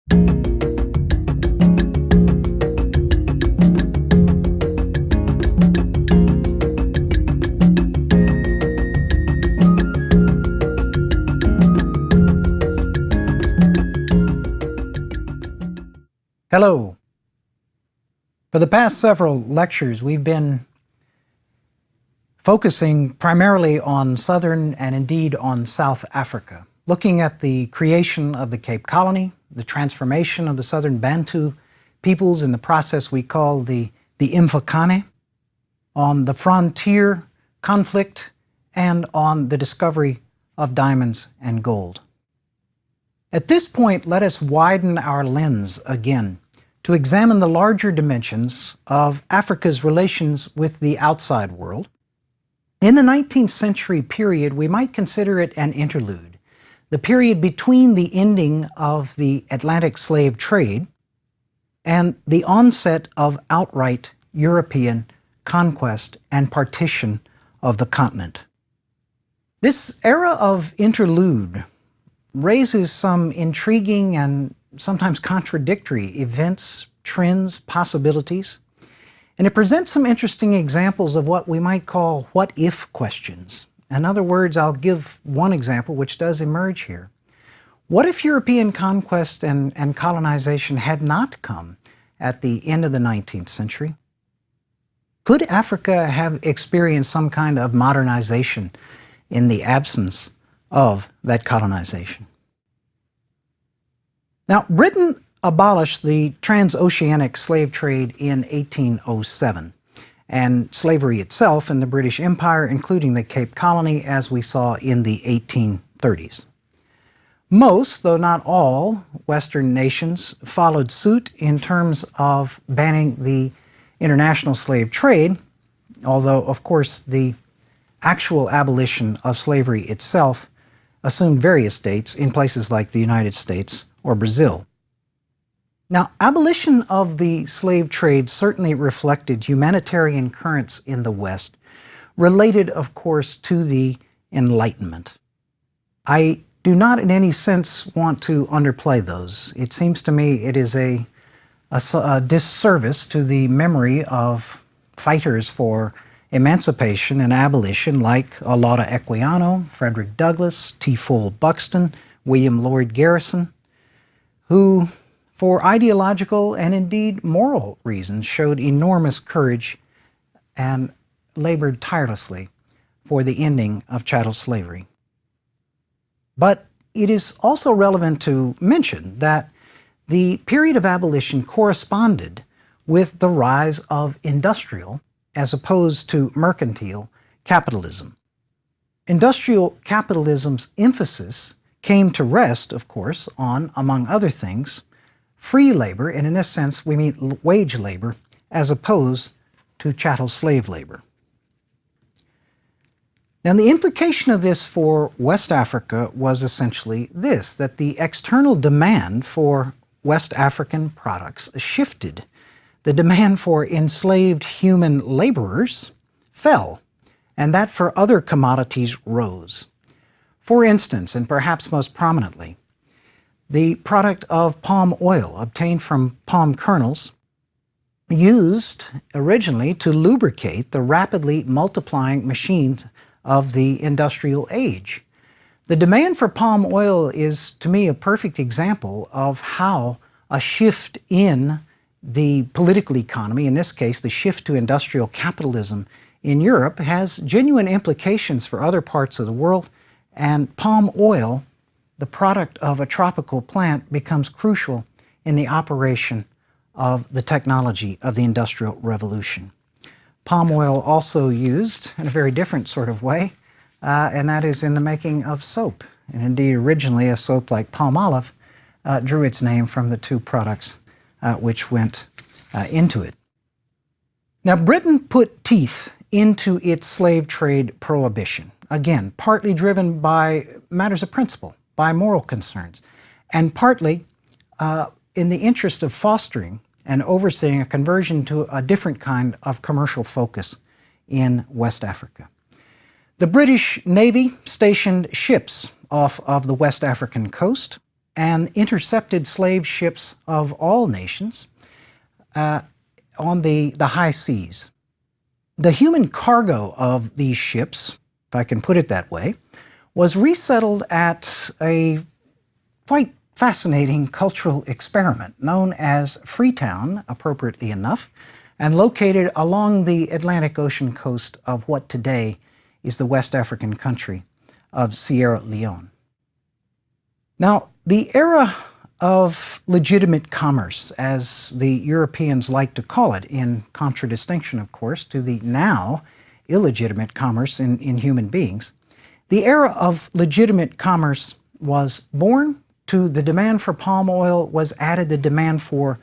Hello. For the past several lectures, we've been focusing primarily on Southern and indeed on South Africa, looking at the creation of the Cape Colony, the transformation of the Southern Bantu peoples in the process we call the Imfakane, on the frontier conflict, and on the discovery of diamonds and gold. At this point, let us widen our lens again to examine the larger dimensions of Africa's relations with the outside world. In the 19th century period, we might consider it an interlude, the period between the ending of the Atlantic slave trade and the onset of outright European conquest and partition of the continent. This era of interlude raises some intriguing and sometimes contradictory events, trends, possibilities, and it presents some interesting examples of what we might call what-if questions. In other words, I'll give one example which does emerge here. What if European conquest and colonization had not come at the end of the 19th century? Could Africa have experienced some kind of modernization in the absence of that colonization? Now, Britain abolished the transoceanic slave trade in 1807, and slavery itself in the British Empire, including the Cape Colony, as we saw in the 1830s. Most, though not all, Western nations followed suit in terms of banning the international slave trade, although, of course, the actual abolition of slavery itself assumed various dates in places like the United States or Brazil. Now, abolition of the slave trade certainly reflected humanitarian currents in the West, related, of course, to the Enlightenment. I do not in any sense want to underplay those. It seems to me it is a disservice to the memory of fighters for emancipation and abolition like Olaudah Equiano, Frederick Douglass, T. Full Buxton, William Lloyd Garrison, who, for ideological and indeed moral reasons, showed enormous courage and labored tirelessly for the ending of chattel slavery. But it is also relevant to mention that the period of abolition corresponded with the rise of industrial, as opposed to mercantile, capitalism. Industrial capitalism's emphasis came to rest, of course, on, among other things, free labor, and in this sense we mean wage labor, as opposed to chattel slave labor. Now, the implication of this for West Africa was essentially this, that the external demand for West African products shifted. The demand for enslaved human laborers fell, and that for other commodities rose. For instance, and perhaps most prominently, the product of palm oil obtained from palm kernels, used originally to lubricate the rapidly multiplying machines of the industrial age. The demand for palm oil is, to me, a perfect example of how a shift in the political economy, in this case the shift to industrial capitalism in Europe, has genuine implications for other parts of the world, and palm oil, the product of a tropical plant, becomes crucial in the operation of the technology of the Industrial Revolution. Palm oil also used in a very different sort of way, and that is in the making of soap. And indeed, originally a soap like palm olive drew its name from the two products which went into it. Now, Britain put teeth into its slave trade prohibition, again, partly driven by matters of principle, by moral concerns, and partly in the interest of fostering and overseeing a conversion to a different kind of commercial focus in West Africa. The British Navy stationed ships off of the West African coast, and intercepted slave ships of all nations on the high seas. The human cargo of these ships, if I can put it that way, was resettled at a quite fascinating cultural experiment known as Freetown, appropriately enough, and located along the Atlantic Ocean coast of what today is the West African country of Sierra Leone. Now, the era of legitimate commerce, as the Europeans like to call it, in contradistinction, of course, to the now illegitimate commerce in human beings, the era of legitimate commerce was born. To the demand for palm oil was added the demand for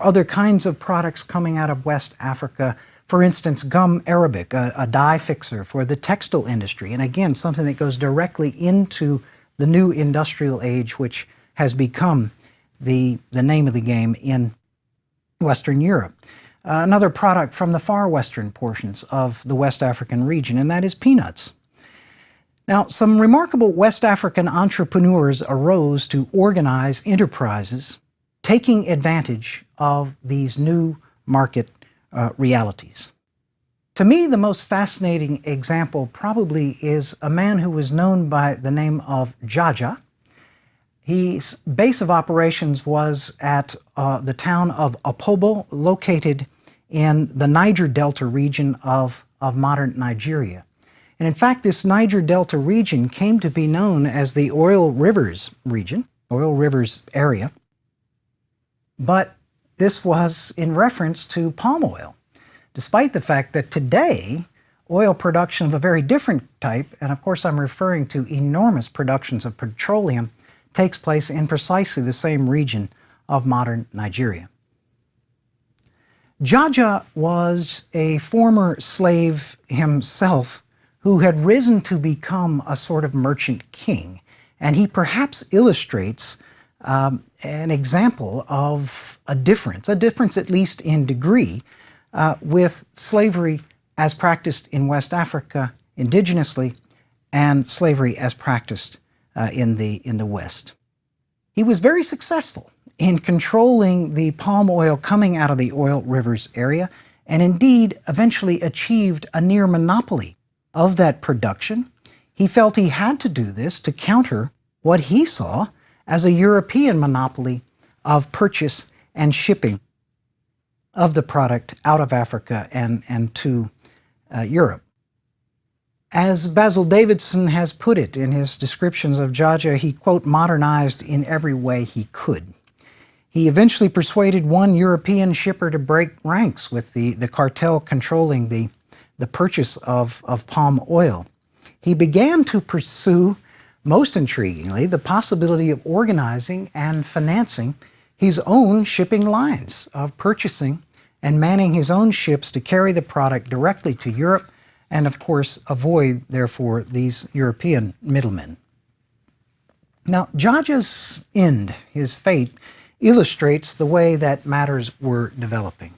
other kinds of products coming out of West Africa. For instance, gum arabic, a dye fixer for the textile industry, and again, something that goes directly into the new industrial age, which has become the name of the game in Western Europe. Another product from the far western portions of the West African region, and that is peanuts. Now, some remarkable West African entrepreneurs arose to organize enterprises taking advantage of these new market realities. To me, the most fascinating example probably is a man who was known by the name of Jaja. His base of operations was at the town of Opobo, located in the Niger Delta region of modern Nigeria. And in fact, this Niger Delta region came to be known as the Oil Rivers region, Oil Rivers area. But this was in reference to palm oil, despite the fact that today, oil production of a very different type, and of course I'm referring to enormous productions of petroleum, takes place in precisely the same region of modern Nigeria. Jaja was a former slave himself who had risen to become a sort of merchant king. And he perhaps illustrates an example of a difference at least in degree, with slavery as practiced in West Africa indigenously and slavery as practiced in the West. He was very successful in controlling the palm oil coming out of the Oil Rivers area, and indeed eventually achieved a near monopoly of that production. He felt he had to do this to counter what he saw as a European monopoly of purchase and shipping of the product out of Africa and to Europe. As Basil Davidson has put it in his descriptions of Jaja, he, quote, modernized in every way he could. He eventually persuaded one European shipper to break ranks with the cartel controlling the purchase of palm oil. He began to pursue, most intriguingly, the possibility of organizing and financing his own shipping lines, of purchasing and manning his own ships to carry the product directly to Europe, and of course avoid, therefore, these European middlemen. Now, Jaja's end, his fate, illustrates the way that matters were developing,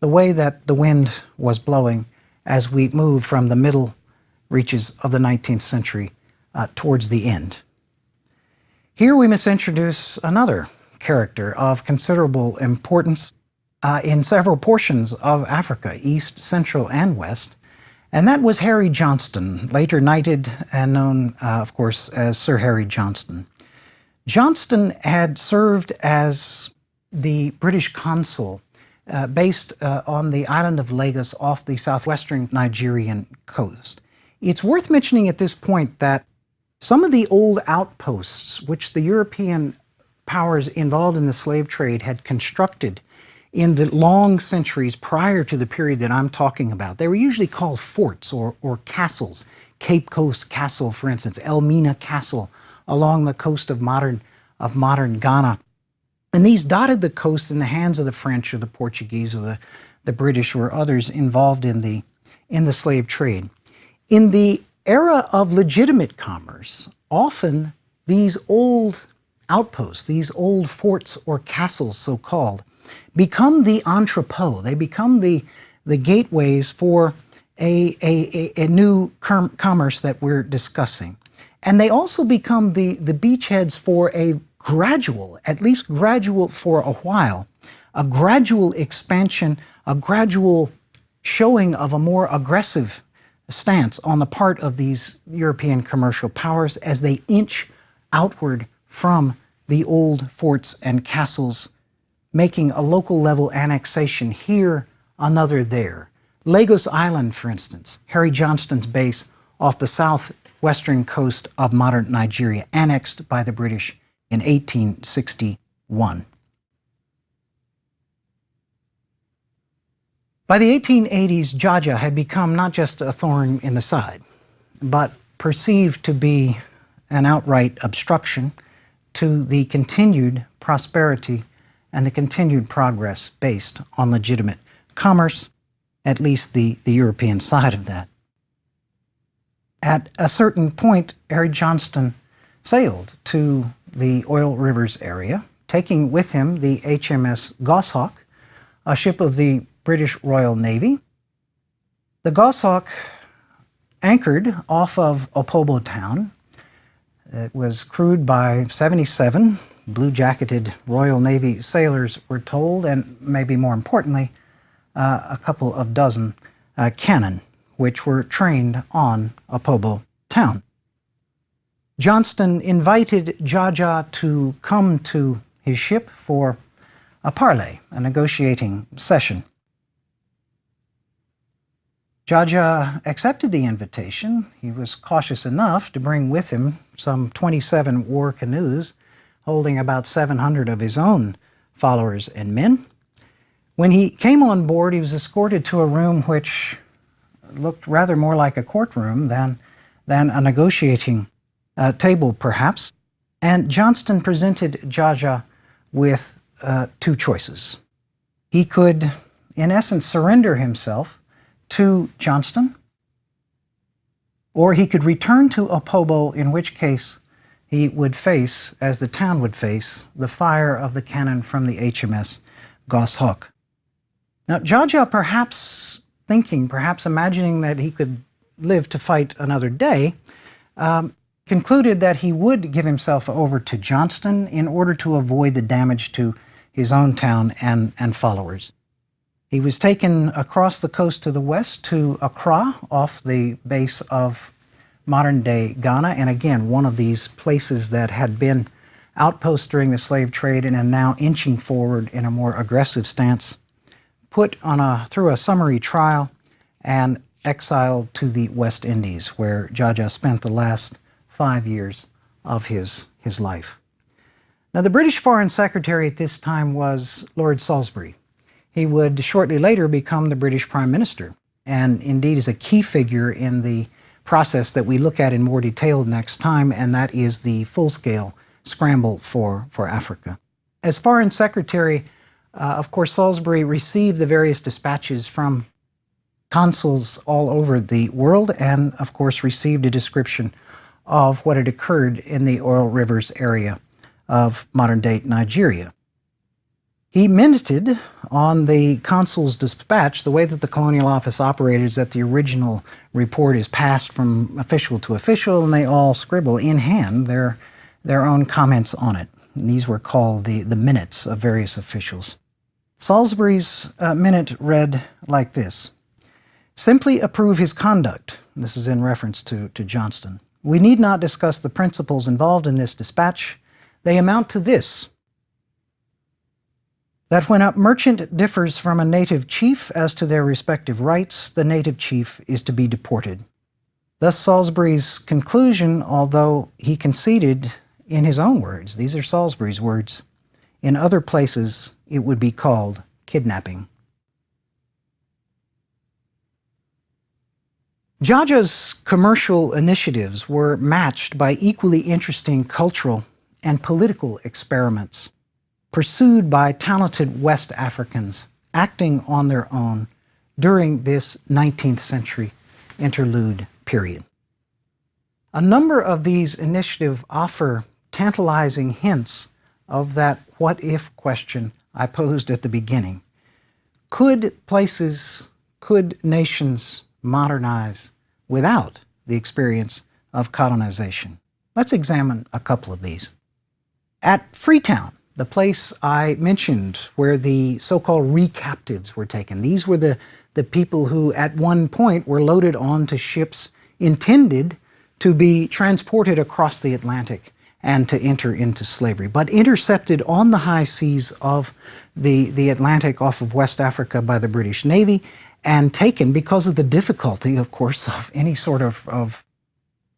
the way that the wind was blowing as we move from the middle reaches of the 19th century towards the end. Here we must introduce another character of considerable importance in several portions of Africa, East, Central, and West, and that was Harry Johnston, later knighted and known, of course, as Sir Harry Johnston. Johnston had served as the British consul based on the island of Lagos off the southwestern Nigerian coast. It's worth mentioning at this point that some of the old outposts which the European powers involved in the slave trade had constructed in the long centuries prior to the period that I'm talking about, they were usually called forts or castles. Cape Coast Castle, for instance, Elmina Castle along the coast of modern Ghana. And these dotted the coast in the hands of the French or the Portuguese or the British or others involved in the slave trade. In the era of legitimate commerce, often these old outposts, these old forts or castles, so-called, become the entrepot. They become the gateways for a new commerce that we're discussing. And they also become the beachheads for a gradual, at least gradual for a while, a gradual expansion, a gradual showing of a more aggressive stance on the part of these European commercial powers as they inch outward from the old forts and castles, making a local level annexation here, another there. Lagos Island, for instance, Harry Johnston's base off the southwestern coast of modern Nigeria, annexed by the British in 1861. By the 1880s, Jaja had become not just a thorn in the side, but perceived to be an outright obstruction to the continued prosperity and the continued progress based on legitimate commerce, at least the European side of that. At a certain point, Harry Johnston sailed to the Oil Rivers area, taking with him the HMS Goshawk, a ship of the British Royal Navy. The Goshawk anchored off of Opobo town. It was crewed by 77 blue-jacketed Royal Navy sailors, we're told, and maybe more importantly, a couple of dozen cannon, which were trained on Opobo town. Johnston invited Jaja to come to his ship for a parley, a negotiating session. Jaja accepted the invitation. He was cautious enough to bring with him some 27 war canoes, holding about 700 of his own followers and men. When he came on board, he was escorted to a room which looked rather more like a courtroom than a negotiating table, perhaps. And Johnston presented Jaja with two choices. He could, in essence, surrender himself to Johnston, or he could return to Opobo, in which case he would face, as the town would face, the fire of the cannon from the HMS Goshawk. Now, Jaja, perhaps imagining that he could live to fight another day, concluded that he would give himself over to Johnston in order to avoid the damage to his own town and followers. He was taken across the coast to the west to Accra, off the base of modern-day Ghana, and again, one of these places that had been outposts during the slave trade and are now inching forward in a more aggressive stance, put on through a summary trial and exiled to the West Indies, where Jaja spent the last 5 years of his life. Now, the British Foreign Secretary at this time was Lord Salisbury. He would shortly later become the British Prime Minister, and indeed is a key figure in the process that we look at in more detail next time, and that is the full-scale scramble for Africa. As Foreign Secretary, of course, Salisbury received the various dispatches from consuls all over the world, and of course received a description of what had occurred in the Oil Rivers area of modern-day Nigeria. He minuted on the consul's dispatch. The way that the Colonial Office operated is that the original report is passed from official to official, and they all scribble in hand their own comments on it. And these were called the minutes of various officials. Salisbury's minute read like this: "Simply approve his conduct." This is in reference to Johnston. "We need not discuss the principles involved in this dispatch. They amount to this: that when a merchant differs from a native chief as to their respective rights, the native chief is to be deported." Thus Salisbury's conclusion, although he conceded in his own words, these are Salisbury's words, in other places it would be called kidnapping. Jaja's commercial initiatives were matched by equally interesting cultural and political experiments pursued by talented West Africans acting on their own during this 19th century interlude period. A number of these initiatives offer tantalizing hints of that what-if question I posed at the beginning. Could nations modernize without the experience of colonization? Let's examine a couple of these. At Freetown, the place I mentioned where the so-called recaptives were taken, these were the people who at one point were loaded onto ships intended to be transported across the Atlantic and to enter into slavery, but intercepted on the high seas of the Atlantic off of West Africa by the British Navy and taken because of the difficulty, of course, of any sort of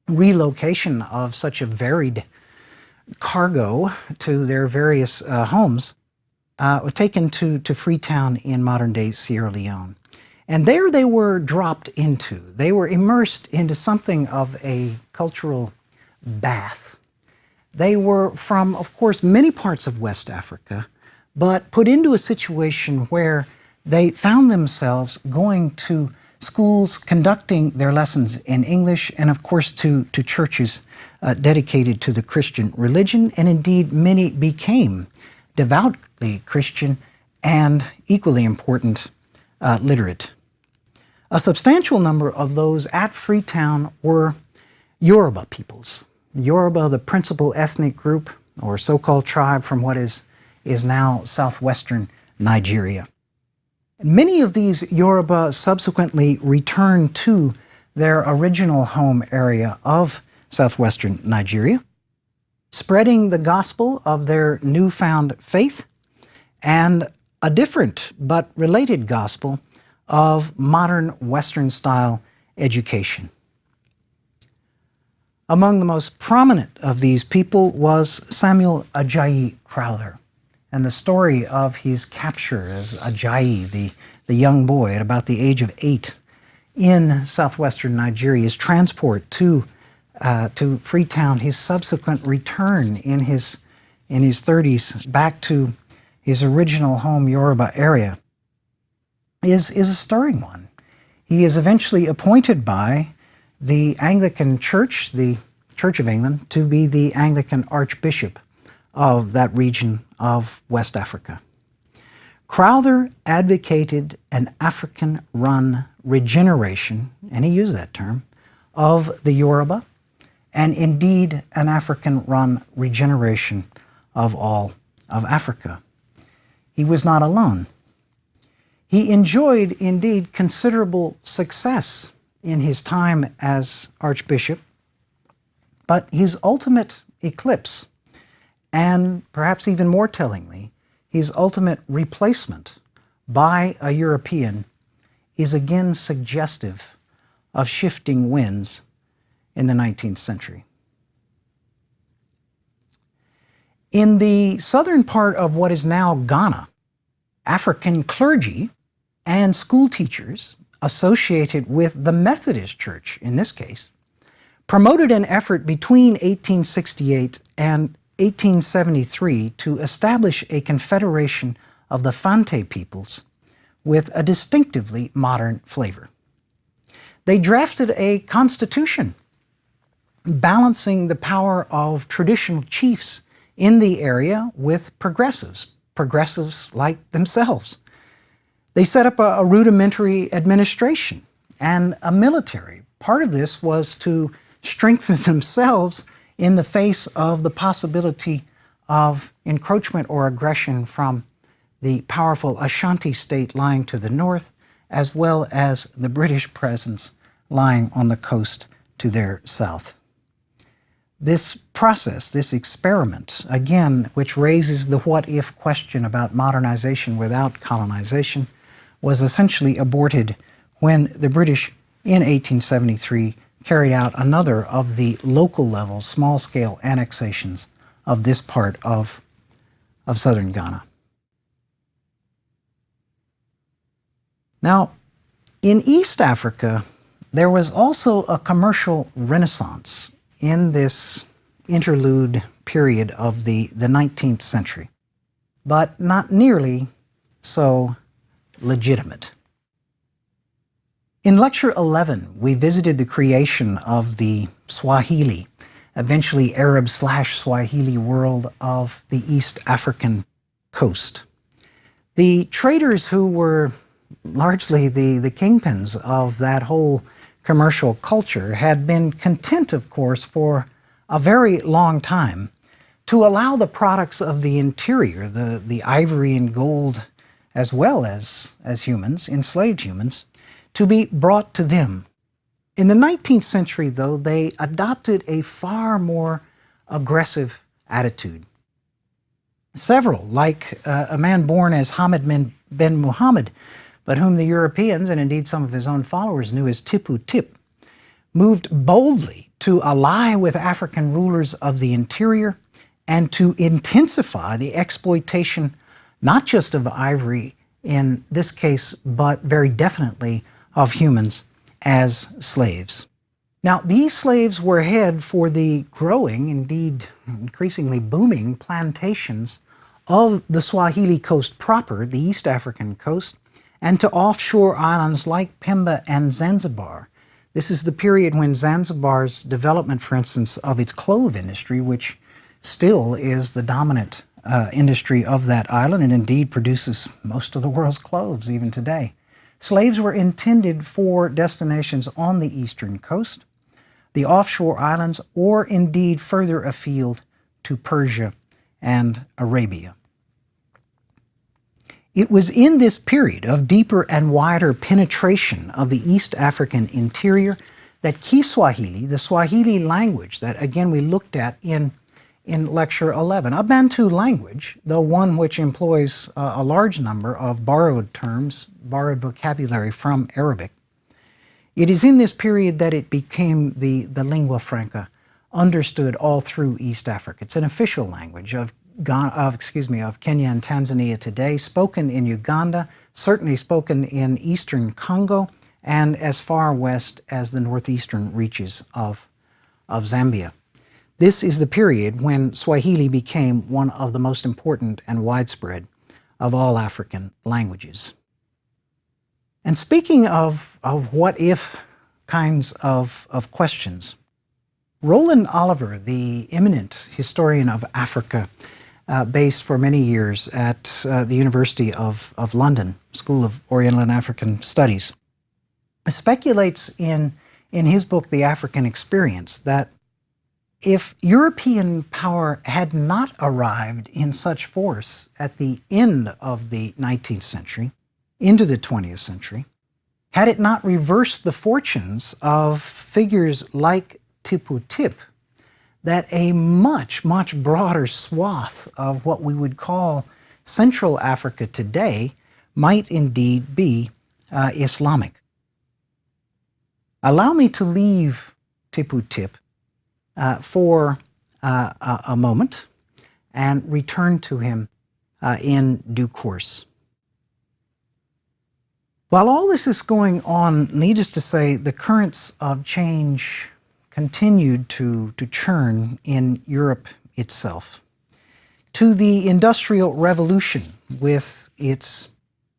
relocation of such a varied cargo to their various homes, were taken to Freetown in modern-day Sierra Leone. And there they were dropped into. They were immersed into something of a cultural bath. They were from, of course, many parts of West Africa, but put into a situation where they found themselves going to schools, conducting their lessons in English, and of course to churches dedicated to the Christian religion, and indeed many became devoutly Christian and, equally important, literate. A substantial number of those at Freetown were Yoruba peoples. Yoruba, the principal ethnic group or so-called tribe from what is now southwestern Nigeria. Many of these Yoruba subsequently returned to their original home area of southwestern Nigeria, spreading the gospel of their newfound faith and a different but related gospel of modern Western-style education. Among the most prominent of these people was Samuel Ajayi Crowther, and the story of his capture as Ajayi, the young boy at about the age of 8 in southwestern Nigeria, his transport to Freetown, his subsequent return in his 30s back to his original home Yoruba area, is a stirring one. He is eventually appointed by the Anglican Church, the Church of England, to be the Anglican Archbishop of that region of West Africa. Crowther advocated an African-run regeneration, and he used that term, of the Yoruba, and indeed an African-run regeneration of all of Africa. He was not alone. He enjoyed, indeed, considerable success in his time as Archbishop, but his ultimate eclipse, and perhaps even more tellingly, his ultimate replacement by a European, is again suggestive of shifting winds in the 19th century. In the southern part of what is now Ghana, African clergy and school teachers associated with the Methodist Church, in this case, promoted an effort between 1868 and 1873 to establish a confederation of the Fante peoples with a distinctively modern flavor. They drafted a constitution balancing the power of traditional chiefs in the area with progressives like themselves. They set up a rudimentary administration and a military. Part of this was to strengthen themselves in the face of the possibility of encroachment or aggression from the powerful Ashanti state lying to the north, as well as the British presence lying on the coast to their south. This process, this experiment, again, which raises the what-if question about modernization without colonization, was essentially aborted when the British, in 1873, carried out another of the local-level, small-scale annexations of this part of southern Ghana. Now, in East Africa, there was also a commercial renaissance in this interlude period of the 19th century, but not nearly so legitimate. In Lecture 11, we visited the creation of the Swahili, eventually Arab/Swahili world of the East African coast. The traders who were largely the kingpins of that whole commercial culture had been content, of course, for a very long time to allow the products of the interior, the ivory and gold, as well as humans, enslaved humans, to be brought to them. In the 19th century, though, they adopted a far more aggressive attitude. Several, like a man born as Hamid bin Muhammad, but whom the Europeans, and indeed some of his own followers, knew as Tipu Tip, moved boldly to ally with African rulers of the interior and to intensify the exploitation not just of ivory in this case, but very definitely of humans as slaves. Now, these slaves were head for the growing, indeed increasingly booming, plantations of the Swahili coast proper, the East African coast, and to offshore islands like Pemba and Zanzibar. This is the period when Zanzibar's development, for instance, of its clove industry, which still is the dominant industry of that island and indeed produces most of the world's cloves even today. Slaves were intended for destinations on the eastern coast, the offshore islands, or indeed further afield to Persia and Arabia. It was in this period of deeper and wider penetration of the East African interior that Kiswahili, the Swahili language that again we looked at in Lecture 11, a Bantu language, though one which employs a large number of borrowed terms, borrowed vocabulary from Arabic. It is in this period that it became the lingua franca, understood all through East Africa. It's an official language of Kenya and Tanzania today, spoken in Uganda, certainly spoken in eastern Congo, and as far west as the northeastern reaches of Zambia. This is the period when Swahili became one of the most important and widespread of all African languages. And speaking of what-if kinds of questions, Roland Oliver, the eminent historian of Africa, based for many years at the University of London, School of Oriental and African Studies, speculates in his book, The African Experience, that if European power had not arrived in such force at the end of the 19th century, into the 20th century, had it not reversed the fortunes of figures like Tipu Tip, that a much, much broader swath of what we would call Central Africa today might indeed be Islamic. Allow me to leave Tipu Tip for a moment and return to him in due course. While all this is going on, needless to say, the currents of change continued to churn in Europe itself. To the Industrial Revolution, with its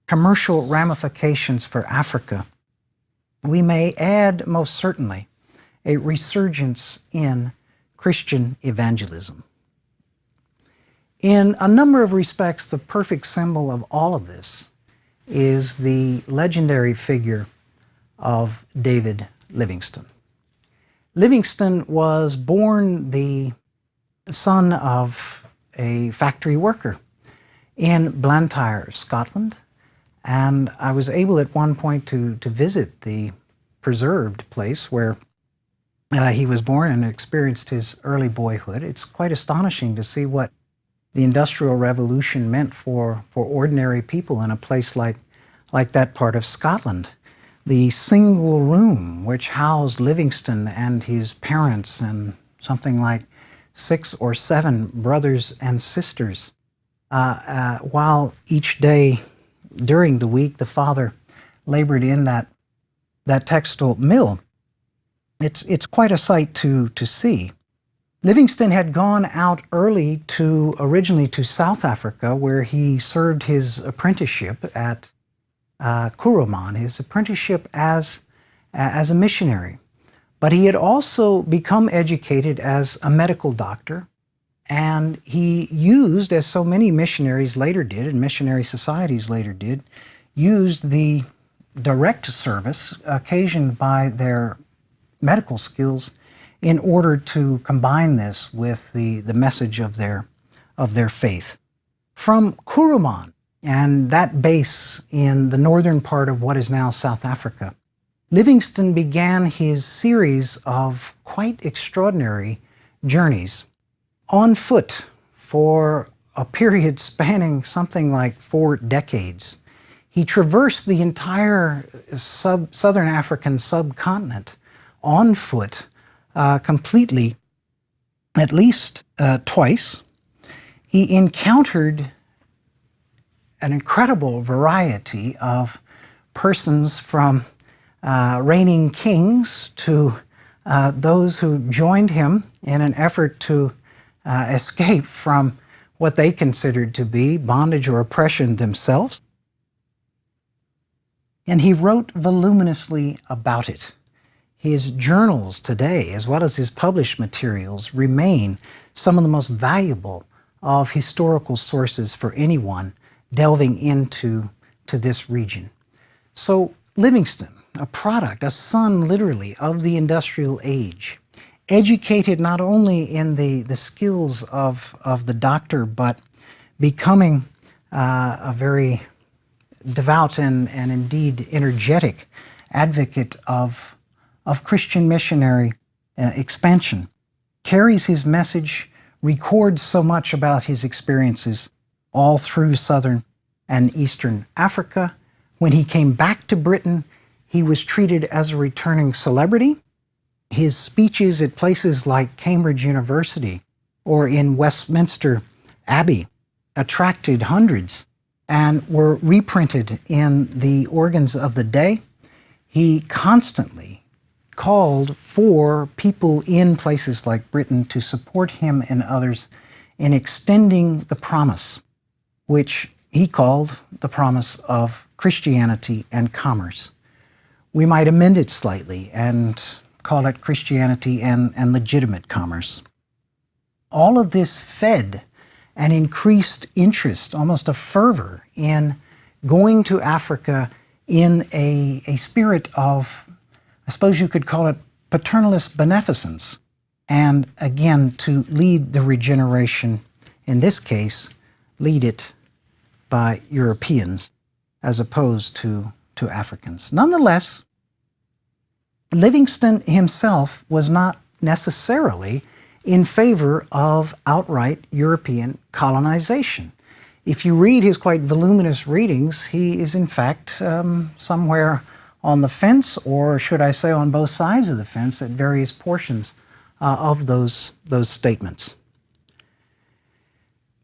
commercial ramifications for Africa, we may add most certainly a resurgence in Christian evangelism. In a number of respects, the perfect symbol of all of this is the legendary figure of David Livingstone. Livingstone was born the son of a factory worker in Blantyre, Scotland, and I was able at one point to visit the preserved place where he was born and experienced his early boyhood. It's quite astonishing to see what the Industrial Revolution meant for ordinary people in a place like that part of Scotland. The single room which housed Livingstone and his parents and something like 6 or 7 brothers and sisters, while each day during the week the father labored in that textile mill. It's quite a sight to see. Livingstone had gone out early originally to South Africa, where he served his apprenticeship at Kuruman, his apprenticeship as a missionary. But he had also become educated as a medical doctor, and he used, as so many missionaries later did, and missionary societies later did, used the direct service occasioned by their medical skills in order to combine this with the message of their faith. From Kuruman, and that base in the northern part of what is now South Africa, Livingstone began his series of quite extraordinary journeys on foot for a period spanning something like 4 decades. He traversed the entire southern African subcontinent on foot completely, at least twice. He encountered an incredible variety of persons, from reigning kings to those who joined him in an effort to escape from what they considered to be bondage or oppression themselves. And he wrote voluminously about it. His journals today, as well as his published materials, remain some of the most valuable of historical sources for anyone delving into this region. So Livingstone, a product, a son literally of the industrial age, educated not only in the skills of the doctor, but becoming a very devout and indeed energetic advocate of Christian missionary expansion, carries his message, records so much about his experiences all through southern and eastern Africa. When he came back to Britain, he was treated as a returning celebrity. His speeches at places like Cambridge University or in Westminster Abbey attracted hundreds and were reprinted in the organs of the day. He constantly called for people in places like Britain to support him and others in extending the promise, which he called the promise of Christianity and commerce. We might amend it slightly and call it Christianity and legitimate commerce. All of this fed an increased interest, almost a fervor, in going to Africa in a spirit of, I suppose you could call it, paternalist beneficence, and again, to lead the regeneration, in this case, lead it by Europeans as opposed to Africans. Nonetheless, Livingstone himself was not necessarily in favor of outright European colonization. If you read his quite voluminous readings, he is in fact somewhere on the fence, or should I say on both sides of the fence, at various portions of those statements.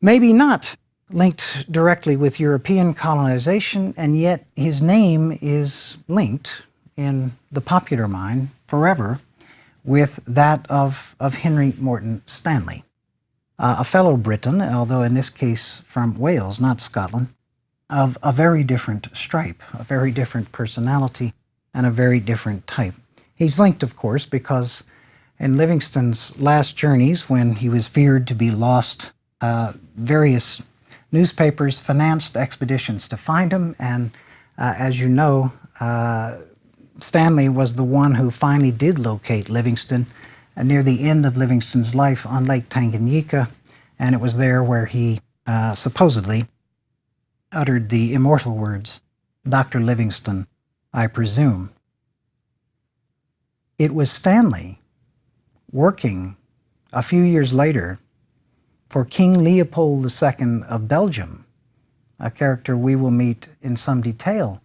Maybe not linked directly with European colonization, and yet his name is linked in the popular mind forever with that of Henry Morton Stanley, a fellow Briton, although in this case from Wales, not Scotland, of a very different stripe, a very different personality, and a very different type. He's linked, of course, because in Livingstone's last journeys, when he was feared to be lost, various newspapers financed expeditions to find him, and as you know, Stanley was the one who finally did locate Livingstone near the end of Livingstone's life on Lake Tanganyika, and it was there where he supposedly uttered the immortal words, "Dr. Livingstone, I presume." It was Stanley working a few years later for King Leopold II of Belgium, a character we will meet in some detail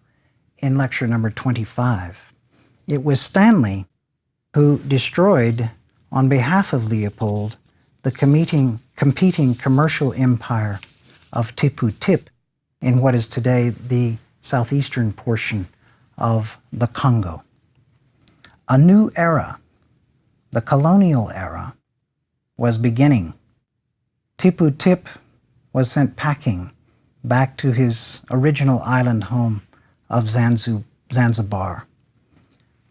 in lecture number 25. It was Stanley who destroyed, on behalf of Leopold, the competing commercial empire of Tipu Tip in what is today the southeastern portion of the Congo. A new era, the colonial era, was beginning. Tipu Tip was sent packing back to his original island home of Zanzibar.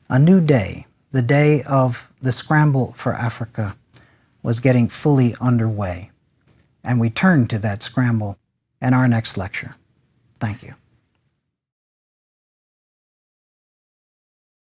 A new day, the day of the Scramble for Africa, was getting fully underway. And we turn to that scramble in our next lecture. Thank you.